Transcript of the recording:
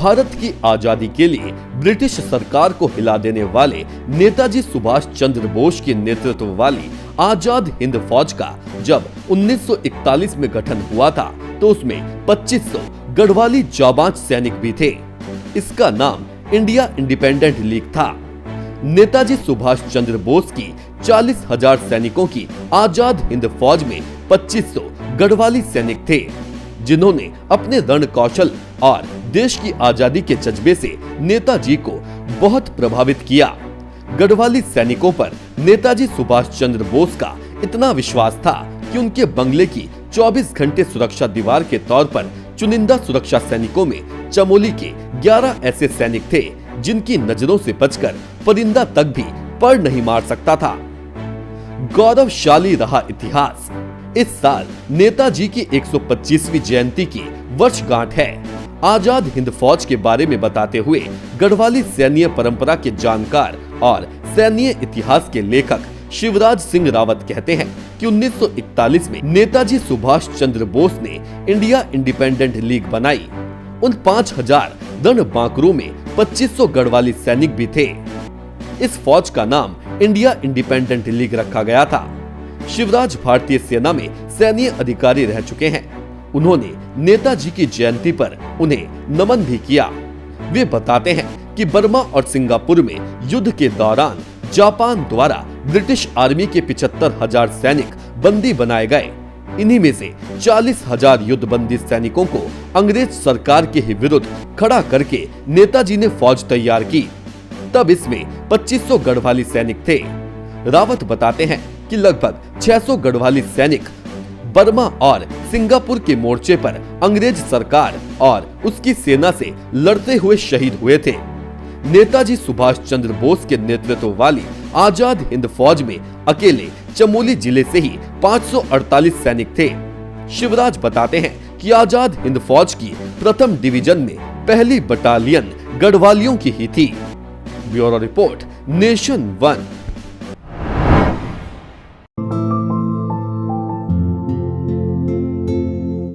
भारत की आजादी के लिए ब्रिटिश सरकार को हिला देने वाले नेताजी सुभाष चंद्र बोस के नेतृत्व वाली आजाद हिंद फौज का जब 1941 में गठन हुआ था तो उसमें 2500 गढ़वाली जाबाज सैनिक भी थे। इसका नाम इंडिया इंडिपेंडेंट लीग था। नेताजी सुभाष चंद्र बोस की 40,000 सैनिकों की आजाद हिंद फौज में 2500 गढ़वाली सैनिक थे, जिन्होंने अपने रण कौशल और देश की आजादी के जज्बे से नेताजी को बहुत प्रभावित किया। गढ़वाली सैनिकों पर नेताजी सुभाष चंद्र बोस का इतना विश्वास था कि उनके बंगले की 24 घंटे सुरक्षा दीवार के तौर पर चुनिंदा सुरक्षा सैनिकों में चमोली के 11 ऐसे सैनिक थे जिनकी नजरों से बचकर परिंदा तक भी पर नहीं मार सकता था। गौरवशाली रहा इतिहास। इस साल नेताजी की 125वीं जयंती की वर्षगांठ है। आजाद हिंद फौज के बारे में बताते हुए गढ़वाली सैन्य परंपरा के जानकार और सैन्य इतिहास के लेखक शिवराज सिंह रावत कहते हैं कि 1941 में नेताजी सुभाष चंद्र बोस ने इंडिया इंडिपेंडेंट लीग बनाई। उन 5000 रणबांकुरों में 2500 गढ़वाली सैनिक भी थे। इस फौज का नाम इंडिया इंडिपेंडेंट लीग रखा गया था। शिवराज भारतीय सेना में सैन्य अधिकारी रह चुके हैं। उन्होंने नेताजी की जयंती पर उन्हें नमन भी किया। वे बताते हैं कि बर्मा और सिंगापुर में युद्ध के दौरान जापान द्वारा ब्रिटिश आर्मी के 75,000 सैनिक बंदी बनाए गए। इन्हीं में से 40,000 युद्धबंदी सैनिकों को अंग्रेज सरकार के ही विरुद्ध खड़ा करके नेताजी ने फौज तैयार की। तब इसमें 2500 गढ़वाली सैनिक थे। रावत बताते हैं कि लगभग 600 गढ़वाली सैनिक बर्मा और सिंगापुर के मोर्चे पर अंग्रेज सरकार और उसकी सेना से लड़ते हुए शहीद हुए थे। नेताजी सुभाष चंद्र बोस के नेतृत्व वाली आजाद हिंद फौज में अकेले चमोली जिले से ही 548 सैनिक थे। शिवराज बताते हैं कि आजाद हिंद फौज की प्रथम डिवीजन में पहली बटालियन गढ़वालियों की ही थी। Bureau report, nation 1।